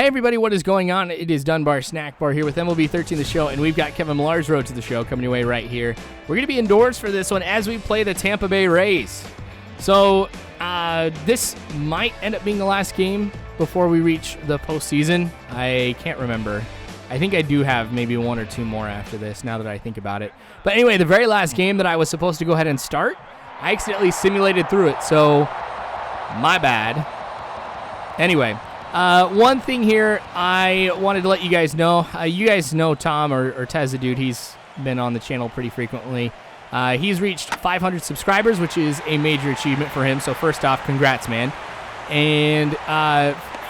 Hey everybody, what is going on? It is Dunbar Snack Bar here with MLB 13 The Show, and we've got Kevin Millar's Road to the Show coming your way right here. We're going to be indoors for this one as we play the Tampa Bay Rays. So this might end up being the last game before we reach the postseason. I can't remember. I think I do have maybe one or two more after this now that I think about it. But anyway, the very last game that I was supposed to go ahead and start, I accidentally simulated through it, so my bad. Anyway. One thing here I wanted to let you guys know. You guys know Tom or Tez the dude. He's been on the channel pretty frequently. He's reached 500 subscribers, which is a major achievement for him. So first off, congrats, man. And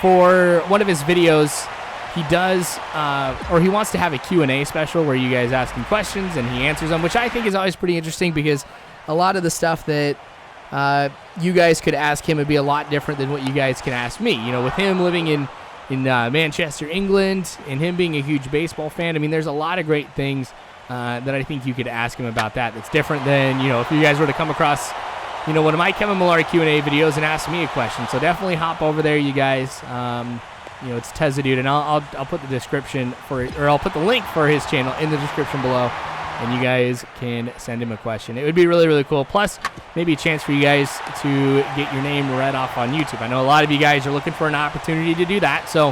for one of his videos, he does, or he wants to have a Q&A special where you guys ask him questions and he answers them, which I think is always pretty interesting because a lot of the stuff that you guys could ask him would be a lot different than what you guys can ask me. You know, with him living in Manchester, England, and him being a huge baseball fan, I mean, there's a lot of great things that I think you could ask him about that's different than, you know, if you guys were to come across, you know, one of my Kevin Millar Q&A videos and ask me a question. So definitely hop over there, you guys. You know, it's Tez the dude, and I'll put the description I'll put the link for his channel in the description below. And you guys can send him a question. It would be really, really cool. Plus, maybe a chance for you guys to get your name read off on YouTube. I know a lot of you guys are looking for an opportunity to do that. So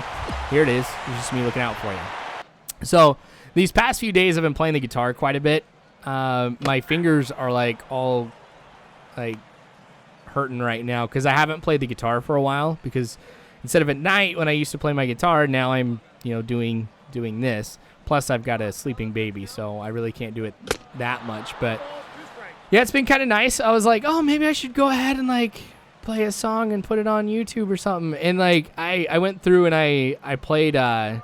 here it is. It's just me looking out for you. So these past few days I've been playing the guitar quite a bit. My fingers are all hurting right now because I haven't played the guitar for a while, because instead of at night when I used to play my guitar, now I'm, you know, doing this. Plus, I've got a sleeping baby, so I really can't do it that much. But, yeah, it's been kind of nice. I was like, oh, maybe I should go ahead and, play a song and put it on YouTube or something. And, I went through and I played a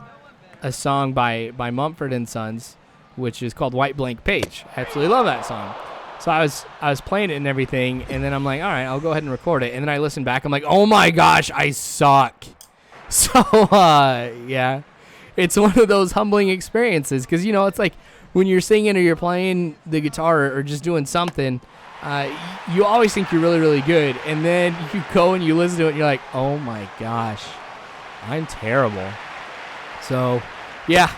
song by Mumford & Sons, which is called White Blank Page. I absolutely love that song. So I was playing it and everything, and then I'm like, all right, I'll go ahead and record it. And then I listen back. I'm like, oh, my gosh, I suck. So, yeah. It's one of those humbling experiences because, you know, it's like when you're singing or you're playing the guitar or just doing something, you always think you're really, really good. And then you go and you listen to it and you're like, oh, my gosh, I'm terrible. So, yeah,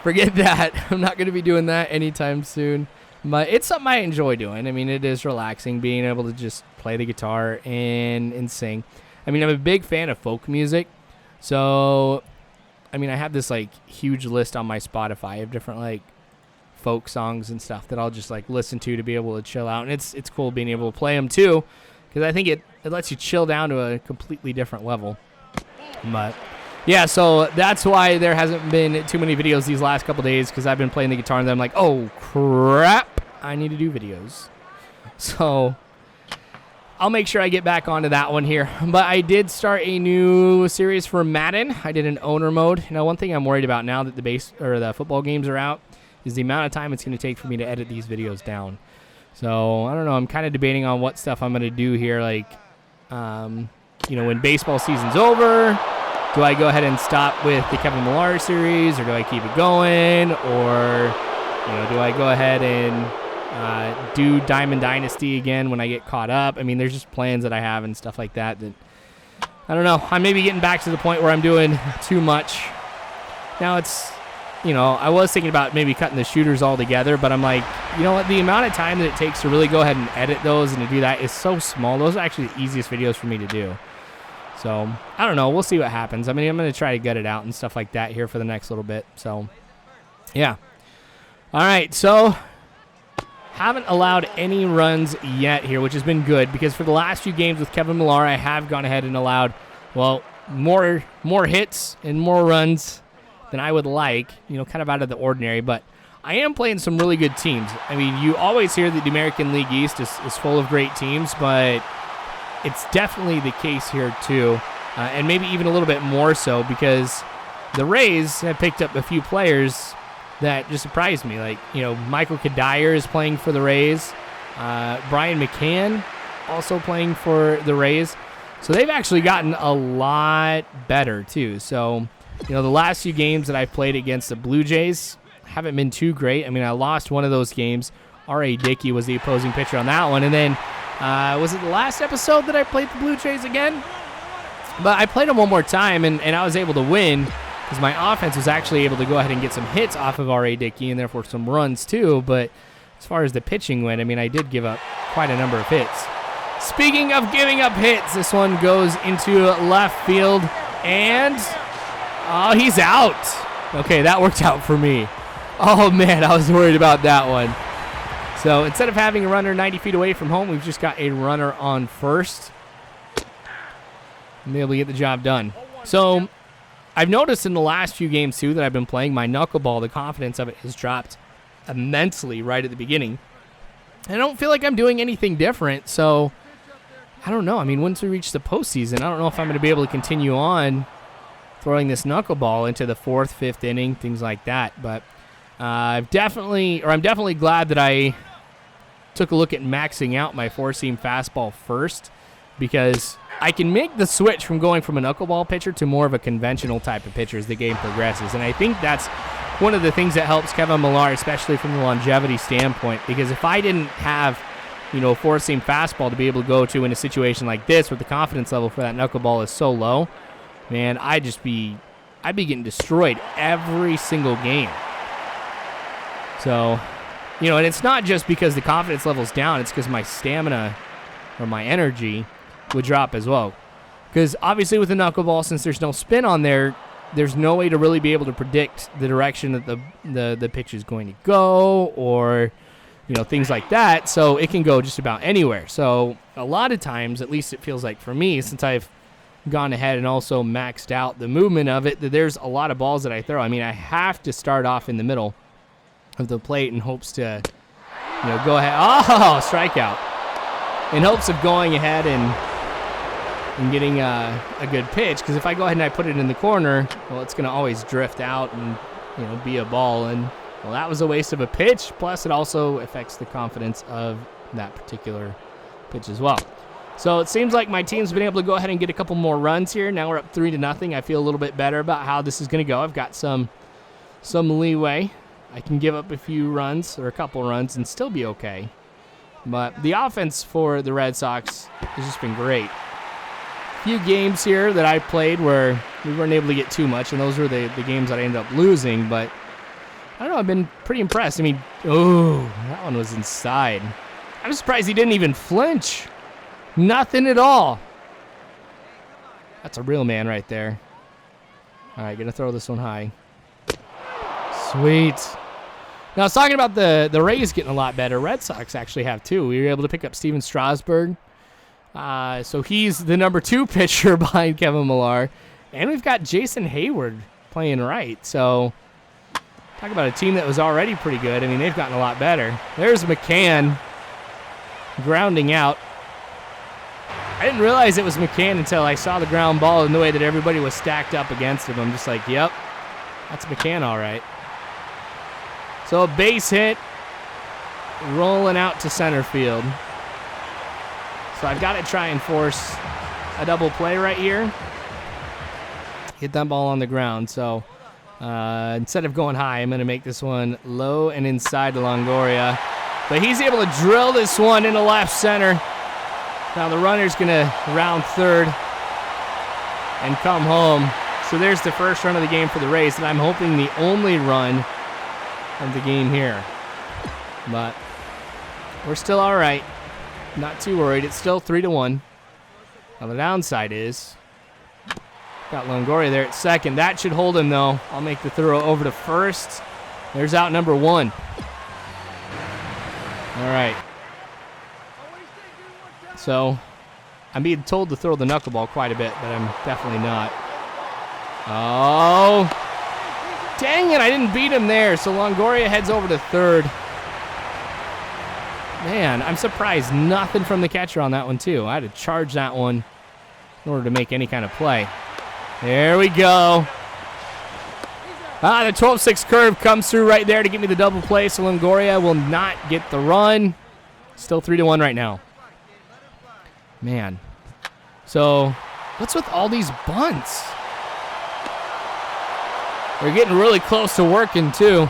forget that. I'm not going to be doing that anytime soon. But it's something I enjoy doing. I mean, it is relaxing being able to just play the guitar and sing. I mean, I'm a big fan of folk music. So, I mean, I have this, huge list on my Spotify of different, folk songs and stuff that I'll just, listen to be able to chill out. And it's cool being able to play them, too, because I think it lets you chill down to a completely different level. But, yeah, so that's why there hasn't been too many videos these last couple days, because I've been playing the guitar, and then I'm like, oh, crap, I need to do videos. So I'll make sure I get back onto that one here. But I did start a new series for Madden. I did an owner mode. Now, one thing I'm worried about now that the football games are out is the amount of time it's going to take for me to edit these videos down. So, I don't know. I'm kind of debating on what stuff I'm going to do here. You know, when baseball season's over, do I go ahead and stop with the Kevin Millar series, or do I keep it going? Or, you know, do I go ahead and do Diamond Dynasty again when I get caught up? I mean, there's just plans that I have and stuff like that I don't know. I may be getting back to the point where I'm doing too much. Now it's, you know, I was thinking about maybe cutting the shooters all together, but I'm like, you know what, the amount of time that it takes to really go ahead and edit those and to do that is so small. Those are actually the easiest videos for me to do. So, I don't know. We'll see what happens. I mean, I'm going to try to gut it out and stuff like that here for the next little bit. So, yeah. All right, so haven't allowed any runs yet here, which has been good, because for the last few games with Kevin Millar, I have gone ahead and allowed, well, more hits and more runs than I would like, you know, kind of out of the ordinary. But I am playing some really good teams. I mean, you always hear that the American League East is full of great teams, but it's definitely the case here too, and maybe even a little bit more so, because the Rays have picked up a few players that just surprised me. You know, Michael Kadire is playing for the Rays. Brian McCann also playing for the Rays. So they've actually gotten a lot better, too. So, you know, the last few games that I've played against the Blue Jays haven't been too great. I mean, I lost one of those games. R.A. Dickey was the opposing pitcher on that one. And then, was it the last episode that I played the Blue Jays again? But I played him one more time, and I was able to win because my offense was actually able to go ahead and get some hits off of R.A. Dickey and therefore some runs too. But as far as the pitching went, I mean, I did give up quite a number of hits. Speaking of giving up hits, this one goes into left field, and he's out. Okay, that worked out for me. Oh, man, I was worried about that one. So instead of having a runner 90 feet away from home, we've just got a runner on first. And be able to get the job done. So I've noticed in the last few games, too, that I've been playing, my knuckleball, the confidence of it has dropped immensely right at the beginning. I don't feel like I'm doing anything different, so I don't know. I mean, once we reach the postseason, I don't know if I'm going to be able to continue on throwing this knuckleball into the 4th, 5th inning, things like that. But I'm definitely glad that I took a look at maxing out my 4-seam fastball first, because I can make the switch from going from a knuckleball pitcher to more of a conventional type of pitcher as the game progresses. And I think that's one of the things that helps Kevin Millar, especially from the longevity standpoint, because if I didn't have, a 4-seam fastball to be able to go to in a situation like this where the confidence level for that knuckleball is so low, man, I'd be getting destroyed every single game. So, and it's not just because the confidence level's down, it's because my stamina or my energy would drop as well. Because obviously with the knuckleball, since there's no spin on there, there's no way to really be able to predict the direction that the pitch is going to go, or things like that. So it can go just about anywhere. So a lot of times, at least it feels like for me, since I've gone ahead and also maxed out the movement of it, that there's a lot of balls that I throw. I mean, I have to start off in the middle of the plate in hopes to go ahead. Oh, strikeout. In hopes of going ahead and getting a good pitch, because if I go ahead and I put it in the corner, well, it's going to always drift out and be a ball. And well, that was a waste of a pitch. Plus, it also affects the confidence of that particular pitch as well. So it seems like my team's been able to go ahead and get a couple more runs here. Now we're up 3-0. I feel a little bit better about how this is going to go. I've got some leeway. I can give up a few runs or a couple runs and still be okay. But the offense for the Red Sox has just been great. Few games here that I played where we weren't able to get too much, and those were the games that I ended up losing. But I don't know, I've been pretty impressed. I mean, that one was inside. I'm surprised he didn't even flinch. Nothing at all. That's a real man right there. All right, gonna throw this one high. Sweet. Now, I was talking about the Rays getting a lot better. Red Sox actually have too. We were able to pick up Steven Strasburg. So he's the number 2 pitcher behind Kevin Millar. And we've got Jason Hayward playing right. So talk about a team that was already pretty good. I mean, they've gotten a lot better. There's McCann grounding out. I didn't realize it was McCann until I saw the ground ball and the way that everybody was stacked up against him. I'm just like, yep, that's McCann all right. So a base hit, rolling out to center field. So I've got to try and force a double play right here. Hit that ball on the ground. So instead of going high, I'm going to make this one low and inside to Longoria. But he's able to drill this one into left center. Now the runner's going to round third and come home. So there's the first run of the game for the Rays, and I'm hoping the only run of the game here. But we're still all right. Not too worried. It's still 3-1. Now the downside is got Longoria there at second. That should hold him, though. I'll make the throw over to first. There's out number 1. All right. So I'm being told to throw the knuckleball quite a bit, but I'm definitely not. Oh, dang it. I didn't beat him there. So Longoria heads over to third. Man, I'm surprised nothing from the catcher on that one, too. I had to charge that one in order to make any kind of play. There we go. The 12-6 curve comes through right there to give me the double play, so Longoria will not get the run. Still 3-1 right now. Man. So, what's with all these bunts? They're getting really close to working, too.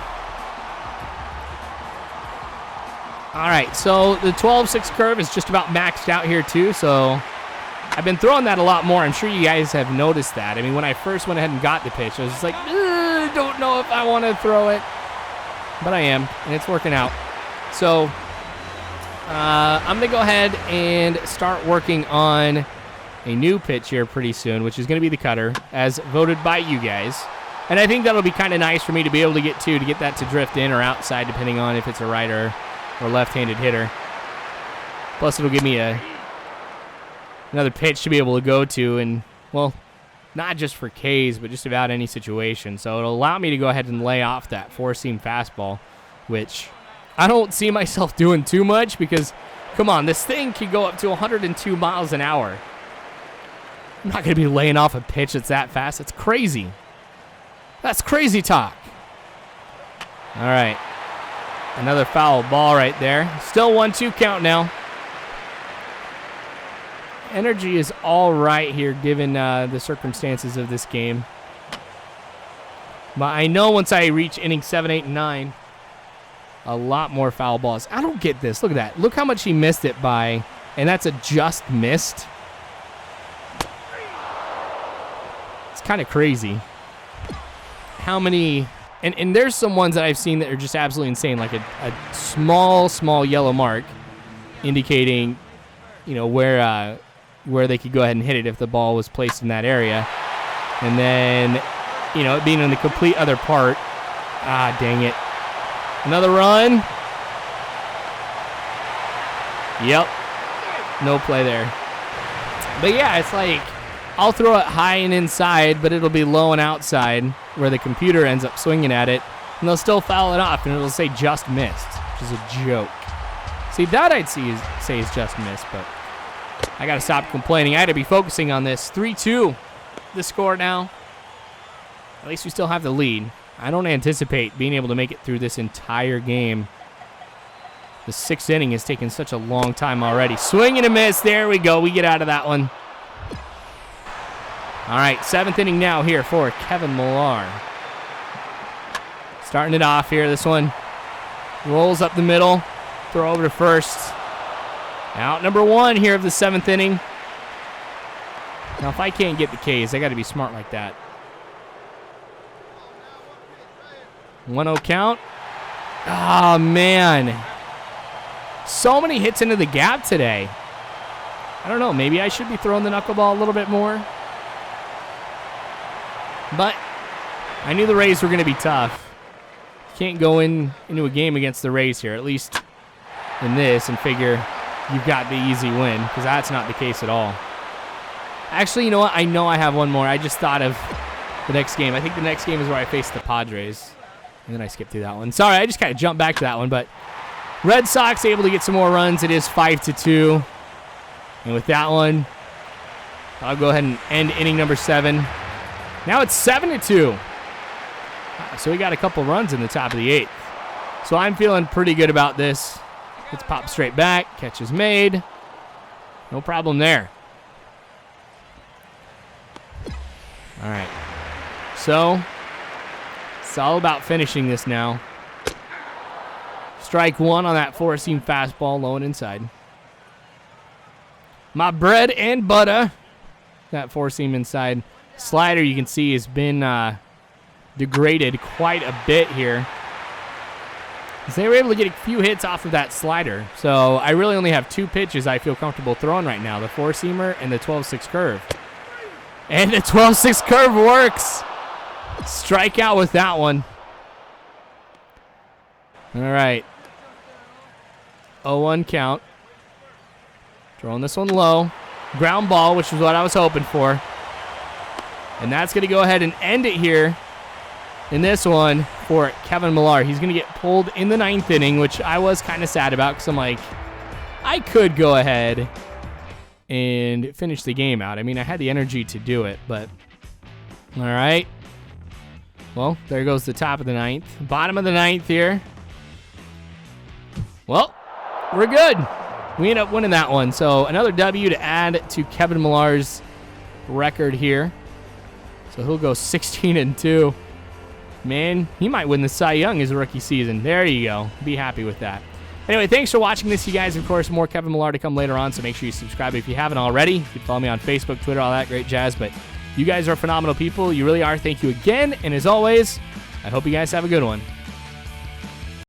All right, so the 12-6 curve is just about maxed out here, too, so I've been throwing that a lot more. I'm sure you guys have noticed that. I mean, when I first went ahead and got the pitch, I was just like, don't know if I want to throw it. But I am, and it's working out. So I'm going to go ahead and start working on a new pitch here pretty soon, which is going to be the cutter, as voted by you guys. And I think that'll be kind of nice for me to be able to get that to drift in or outside, depending on if it's a right or left-handed hitter. Plus, it'll give me another pitch to be able to go to, and, well, not just for Ks, but just about any situation. So it'll allow me to go ahead and lay off that four-seam fastball, which I don't see myself doing too much because, come on, this thing can go up to 102 miles an hour. I'm not going to be laying off a pitch that's that fast. It's crazy. That's crazy talk. All right. Another foul ball right there. Still 1-2 count now. Energy is all right here given the circumstances of this game. But I know once I reach inning 7, 8, and 9, a lot more foul balls. I don't get this. Look at that. Look how much he missed it by, and that's a just missed. It's kind of crazy. How many, and there's some ones that I've seen that are just absolutely insane, like a small yellow mark indicating, you know, where they could go ahead and hit it if the ball was placed in that area. And then, you know, it being in the complete other part. Ah, dang it. Another run. Yep. No play there. But yeah, it's like I'll throw it high and inside, but it'll be low and outside where the computer ends up swinging at it, and they'll still foul it off, and it'll say just missed, which is a joke. See, that I'd say is just missed, but I got to stop complaining. I got to be focusing on this. 3-2 the score now. At least we still have the lead. I don't anticipate being able to make it through this entire game. The sixth inning has taken such a long time already. Swing and a miss. There we go. We get out of that one. All right, seventh inning now here for Kevin Millar. Starting it off here. This one rolls up the middle. Throw over to first. Out number one here of the seventh inning. Now, if I can't get the Ks, I got to be smart like that. 1-0 count. Oh, man. So many hits into the gap today. I don't know. Maybe I should be throwing the knuckleball a little bit more. But I knew the Rays were going to be tough. Can't go into a game against the Rays here, at least in this, and figure you've got the easy win, because that's not the case at all. Actually, you know what? I know I have one more. I just thought of the next game. I think the next game is where I face the Padres. And then I skipped through that one. Sorry, I just kind of jumped back to that one. But Red Sox able to get some more runs. It is 5-2. And with that one, I'll go ahead and end inning number 7. Now it's 7-2. So we got a couple runs in the top of the 8th. So I'm feeling pretty good about this. Let's pop straight back. Catch is made. No problem there. All right. So it's all about finishing this now. Strike one on that four-seam fastball, low and inside. My bread and butter. That four-seam inside slider, you can see, has been degraded quite a bit here. They were able to get a few hits off of that slider. So I really only have 2 pitches I feel comfortable throwing right now, the four-seamer and the 12-6 curve. And the 12-6 curve works. Strike out with that one. All right. 0-1 count. Throwing this one low. Ground ball, which is what I was hoping for. And that's going to go ahead and end it here in this one for Kevin Millar. He's going to get pulled in the 9th inning, which I was kind of sad about because I'm like, I could go ahead and finish the game out. I mean, I had the energy to do it, but all right. Well, there goes the top of the 9th. Bottom of the 9th here. Well, we're good. We end up winning that one. So another W to add to Kevin Millar's record here. So he'll go 16-2. Man, he might win the Cy Young his rookie season. There you go. Be happy with that. Anyway, thanks for watching this, you guys. Of course, more Kevin Millar to come later on, so make sure you subscribe if you haven't already. You can follow me on Facebook, Twitter, all that great jazz. But you guys are phenomenal people. You really are. Thank you again. And as always, I hope you guys have a good one.